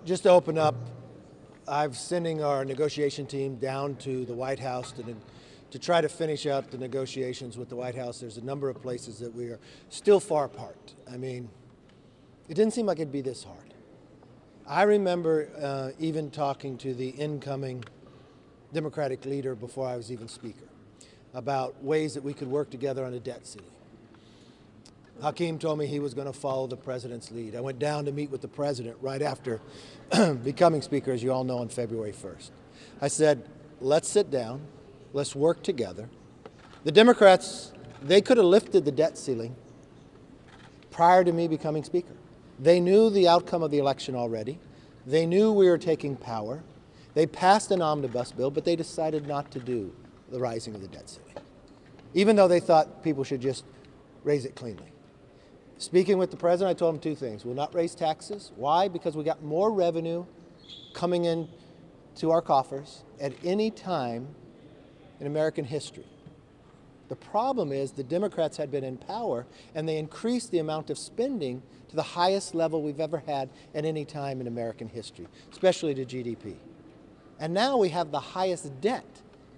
Just to open up, I'm sending our negotiation team down to the White House to try to finish out the negotiations with the White House. There's a number of places that we are still far apart. I mean, it didn't seem like it'd be this hard. I remember even talking to the incoming Democratic leader before I was even Speaker about ways that we could work together on a debt ceiling. Hakeem told me he was going to follow the president's lead. I went down to meet with the president right after becoming Speaker, as you all know, on February 1st. I said, let's sit down, let's work together. The Democrats, they could have lifted the debt ceiling prior to me becoming Speaker. They knew the outcome of the election already. They knew we were taking power. They passed an omnibus bill, but they decided not to do the rising of the debt ceiling, even though they thought people should just raise it cleanly. Speaking with the president, I told him two things. We'll not raise taxes. Why? Because we got more revenue coming in to our coffers at any time in American history. The problem is the Democrats had been in power and they increased the amount of spending to the highest level we've ever had at any time in American history, especially to GDP. And now we have the highest debt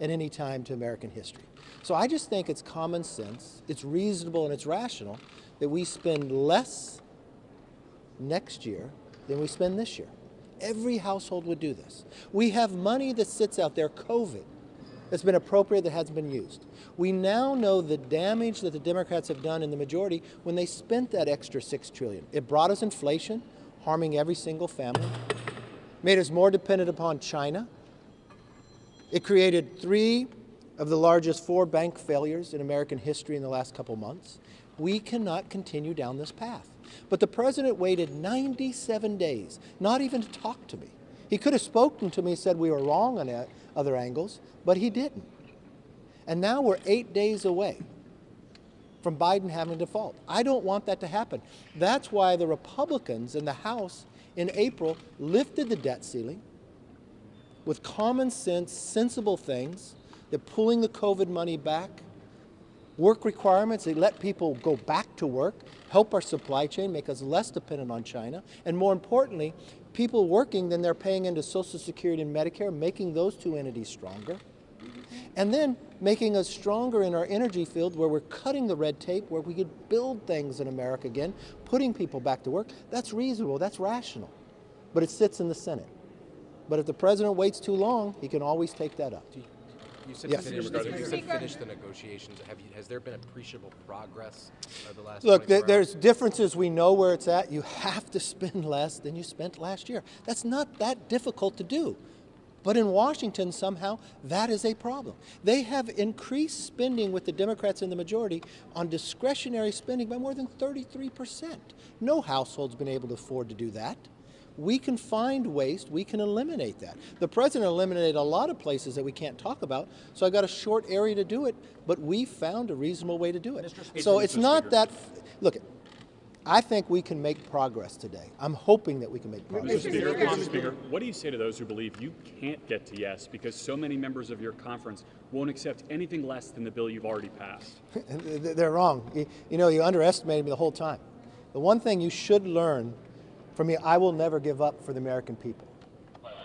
at any time to American history. So I just think it's common sense, it's reasonable and it's rational that we spend less next year than we spend this year. Every household would do this. We have money that sits out there, COVID, that's been appropriate that hasn't been used. We now know the damage that the Democrats have done in the majority when they spent that extra $6 trillion. It brought us inflation, harming every single family, made us more dependent upon China. It created 3 of the largest 4 bank failures in American history in the last couple months. We cannot continue down this path. But the president waited 97 days, not even to talk to me. He could have spoken to me and said we were wrong on other angles, but he didn't. And now we're 8 days away from Biden having to default. I don't want that to happen. That's why the Republicans in the House in April lifted the debt ceiling with common sense, sensible things. They're pulling the COVID money back. Work requirements, they let people go back to work, help our supply chain, make us less dependent on China, and more importantly, people working, then they're paying into Social Security and Medicare, making those 2 entities stronger. And then making us stronger in our energy field where we're cutting the red tape, where we could build things in America again, putting people back to work. That's reasonable, that's rational, but it sits in the Senate. But if the president waits too long, he can always take that up. You said, yes. you said finish the negotiations. Has there been appreciable progress over the last Look, 24 there's hours? differences. We know where it's at. You have to spend less than you spent last year. That's not that difficult to do. But in Washington, somehow, that is a problem. They have increased spending with the Democrats in the majority on discretionary spending by more than 33%. No household's been able to afford to do that. We can find waste, we can eliminate that. The president eliminated a lot of places that we can't talk about, so I got a short area to do it, but we found a reasonable way to do it. So it's not that, look, I think we can make progress today. I'm hoping that we can make progress. Mr. Speaker, what do you say to those who believe you can't get to yes because so many members of your conference won't accept anything less than the bill you've already passed? They're wrong. You know, you underestimated me the whole time. The one thing you should learn from me, I will never give up for the American people.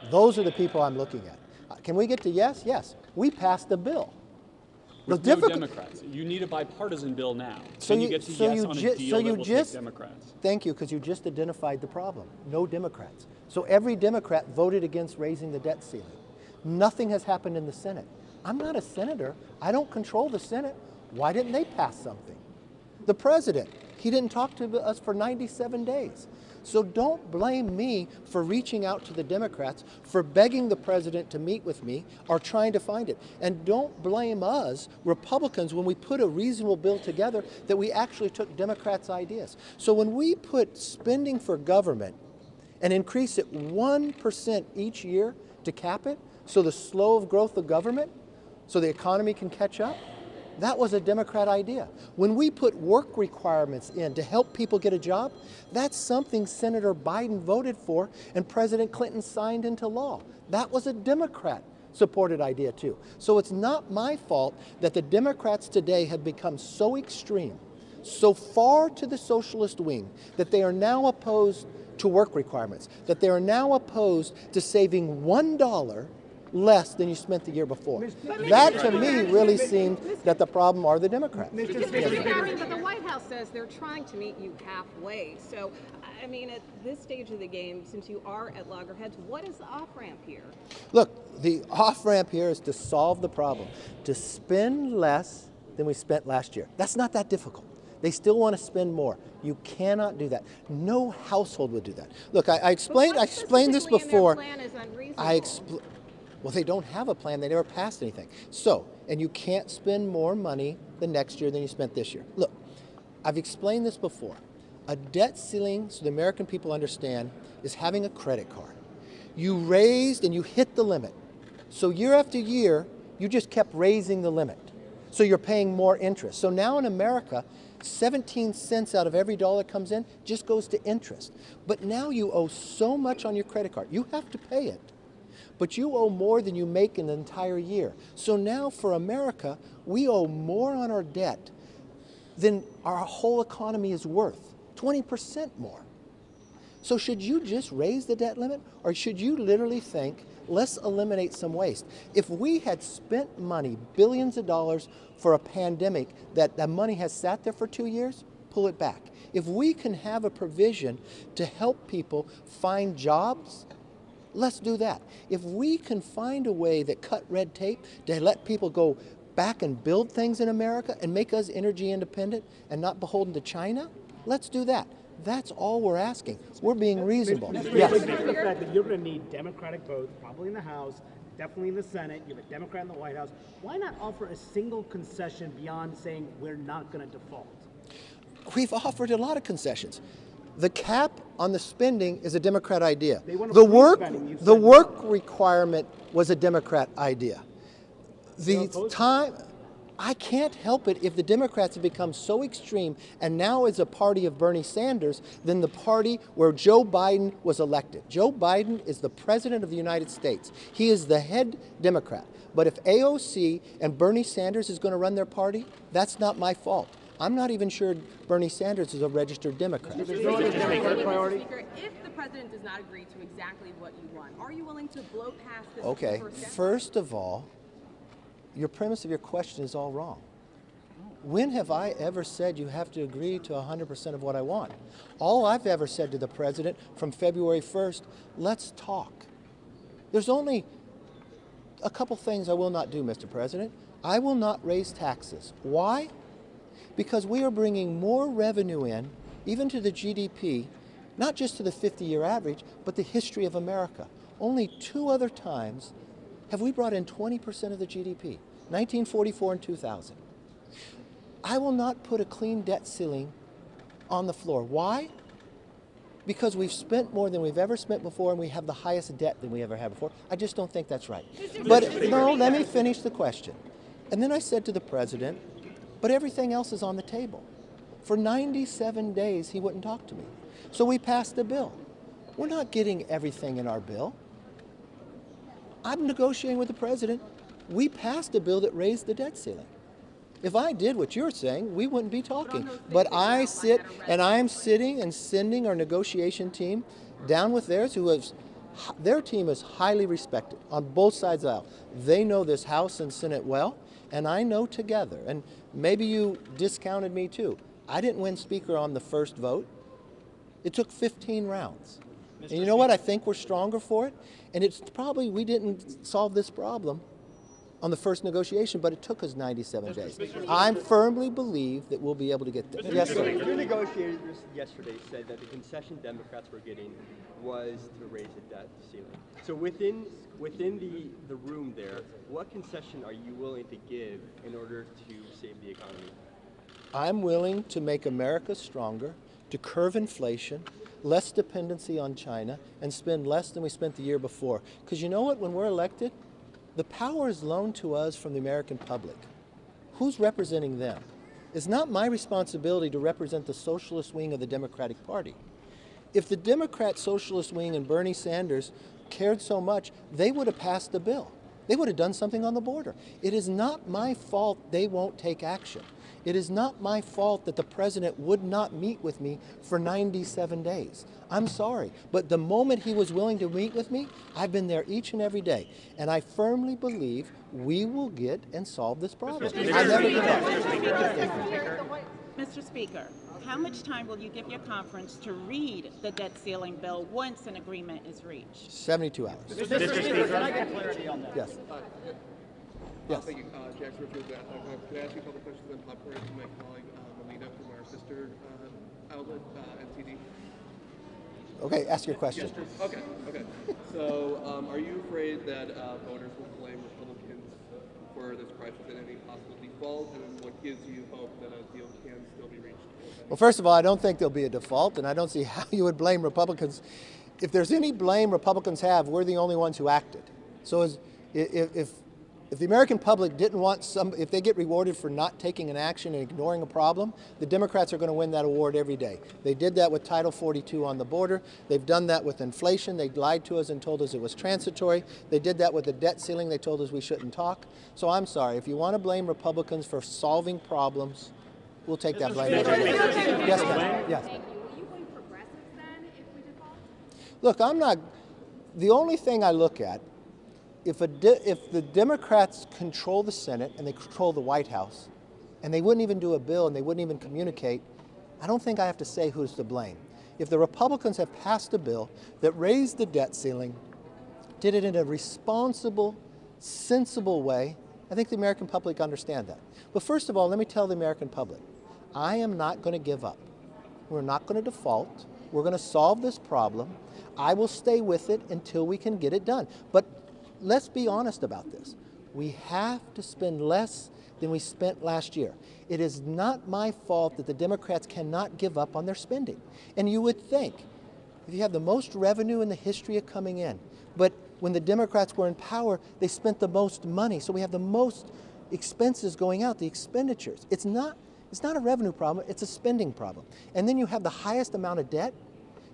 Those are the people I'm looking at. Can we get to yes? Yes. We passed the bill. With no Democrats. You need a bipartisan bill now. Can you get to yes on a deal that will take Democrats? Thank you, because you just identified the problem. No Democrats. So every Democrat voted against raising the debt ceiling. Nothing has happened in the Senate. I'm not a senator. I don't control the Senate. Why didn't they pass something? The president, he didn't talk to us for 97 days. So don't blame me for reaching out to the Democrats, for begging the president to meet with me, or trying to find it. And don't blame us, Republicans, when we put a reasonable bill together that we actually took Democrats' ideas. So when we put spending for government and increase it 1% each year to cap it, so the slow of growth of government, so the economy can catch up, that was a Democrat idea. When we put work requirements in to help people get a job, that's something Senator Biden voted for and President Clinton signed into law. That was a Democrat-supported idea too. So it's not my fault that the Democrats today have become so extreme, so far to the socialist wing that they are now opposed to work requirements, that they are now opposed to saving $1 less than you spent the year before. That to me really seems that the problem are the Democrats. Mr. Speaker, but the White House says they're trying to meet you halfway. So, I mean, at this stage of the game, since you are at loggerheads, what is the off-ramp here? Look, the off-ramp here is to solve the problem, to spend less than we spent last year. That's not that difficult. They still want to spend more. You cannot do that. No household would do that. Look, I explained this before. Well, they don't have a plan. They never passed anything. So, and you can't spend more money the next year than you spent this year. Look, I've explained this before. A debt ceiling, so the American people understand, is having a credit card. You raised and you hit the limit. So year after year, you just kept raising the limit. So you're paying more interest. So now in America, 17 cents out of every dollar comes in just goes to interest. But now you owe so much on your credit card. You have to pay it. But you owe more than you make in the entire year. So now for America, we owe more on our debt than our whole economy is worth, 20% more. So should you just raise the debt limit, or should you literally think, let's eliminate some waste? If we had spent money, billions of dollars for a pandemic, that money has sat there for 2 years, pull it back. If we can have a provision to help people find jobs, let's do that. If we can find a way that cut red tape to let people go back and build things in America and make us energy independent and not beholden to China, let's do that. That's all we're asking. We're being reasonable. Yes. The fact that you're going to need Democratic votes, probably in the House, definitely in the Senate, you have a Democrat in the White House. Why not offer a single concession beyond saying we're not going to default? We've offered a lot of concessions. The cap on the spending is a Democrat idea. The work requirement was a Democrat idea. I can't help it if the Democrats have become so extreme and now is a party of Bernie Sanders than the party where Joe Biden was elected. Joe Biden is the president of the United States. He is the head Democrat. But if AOC and Bernie Sanders is going to run their party, that's not my fault. I'm not even sure Bernie Sanders is a registered Democrat. Speaker, if the president does not agree to exactly what you want, are you willing to blow past this? Okay, first of all, your premise of your question is all wrong. When have I ever said you have to agree to 100% of what I want? All I've ever said to the president from February 1st, let's talk. There's only a couple things I will not do, Mr. President. I will not raise taxes. Why? Because we are bringing more revenue in, even to the GDP, not just to the 50-year average, but the history of America. Only 2 other times have we brought in 20% of the GDP, 1944 and 2000. I will not put a clean debt ceiling on the floor. Why? Because we've spent more than we've ever spent before and we have the highest debt than we ever had before. I just don't think that's right. But no, let me finish the question. And then I said to the president, but everything else is on the table. For 97 days, he wouldn't talk to me. So we passed the bill. We're not getting everything in our bill. I'm negotiating with the president. We passed a bill that raised the debt ceiling. If I did what you're saying, we wouldn't be talking. But I sit, and I'm sitting and sending our negotiation team down with theirs, their team is highly respected on both sides of the aisle. They know this House and Senate well, and I know together. And maybe you discounted me too. I didn't win Speaker on the first vote. It took 15 rounds. And you know what? I think we're stronger for it. And it's probably we didn't solve this problem on the first negotiation, but it took us 97 days. I firmly believe that we'll be able to get there. Yes, sir. Your negotiators yesterday said that the concession Democrats were getting was to raise the debt ceiling. So within the room there, what concession are you willing to give in order to save the economy? I'm willing to make America stronger, to curb inflation, less dependency on China, and spend less than we spent the year before. Because you know what? When we're elected, the power is loaned to us from the American public. Who's representing them? It's not my responsibility to represent the socialist wing of the Democratic Party. If the Democrat socialist wing and Bernie Sanders cared so much, they would have passed the bill. They would have done something on the border. It is not my fault they won't take action. It is not my fault that the president would not meet with me for 97 days. I'm sorry, but the moment he was willing to meet with me, I've been there each and every day. And I firmly believe we will get and solve this problem. I never give up. Mr. Speaker, how much time will you give your conference to read the debt ceiling bill once an agreement is reached? 72 hours. Mr. Speaker, can I get clarity on that? Yes. Yes. Thank you, Jack Richards. Can I ask you a couple questions on popcorn to my colleague Melina from our sister outlet, NTD? Okay, ask your question. Okay. So, are you afraid that voters will blame Republicans for this crisis and any possible default? And what gives you hope that a deal can still be reached? Well, first of all, I don't think there'll be a default, and I don't see how you would blame Republicans. If there's any blame Republicans have, we're the only ones who acted. So if the American public didn't want if they get rewarded for not taking an action and ignoring a problem, the Democrats are going to win that award every day. They did that with Title 42 on the border. They've done that with inflation. They lied to us and told us it was transitory. They did that with the debt ceiling. They told us we shouldn't talk. So I'm sorry. If you want to blame Republicans for solving problems, we'll take that blame. Yes, ma'am. Yes. Will you blame progressives then if we default? Look, I'm not. The only thing I look at, if the Democrats control the Senate and they control the White House, and they wouldn't even do a bill and they wouldn't even communicate, I don't think I have to say who's to blame. If the Republicans have passed a bill that raised the debt ceiling, did it in a responsible, sensible way, I think the American public understand that. But first of all, let me tell the American public, I am not going to give up. We're not going to default. We're going to solve this problem. I will stay with it until we can get it done. But let's be honest about this. We have to spend less than we spent last year. It is not my fault that the Democrats cannot give up on their spending. And you would think, if you have the most revenue in the history of coming in, but when the Democrats were in power, they spent the most money. So we have the most expenses going out, the expenditures. It's not a revenue problem, it's a spending problem. And then you have the highest amount of debt.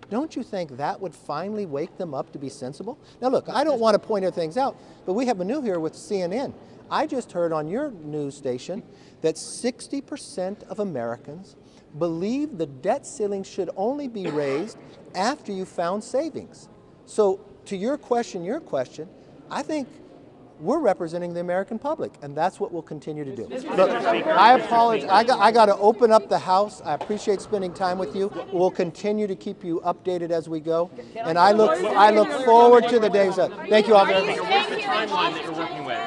Don't you think that would finally wake them up to be sensible? Now look, I don't want to point things out, but we have a new here with CNN. I just heard on your news station that 60% of Americans believe the debt ceiling should only be raised after you found savings. So to your question, I think we're representing the American public, and that's what we'll continue to do. Look, I apologize. I got to open up the House. I appreciate spending time with you. We'll continue to keep you updated as we go, and I look forward to the days. Thank you all very much. What's the timeline that you're working with?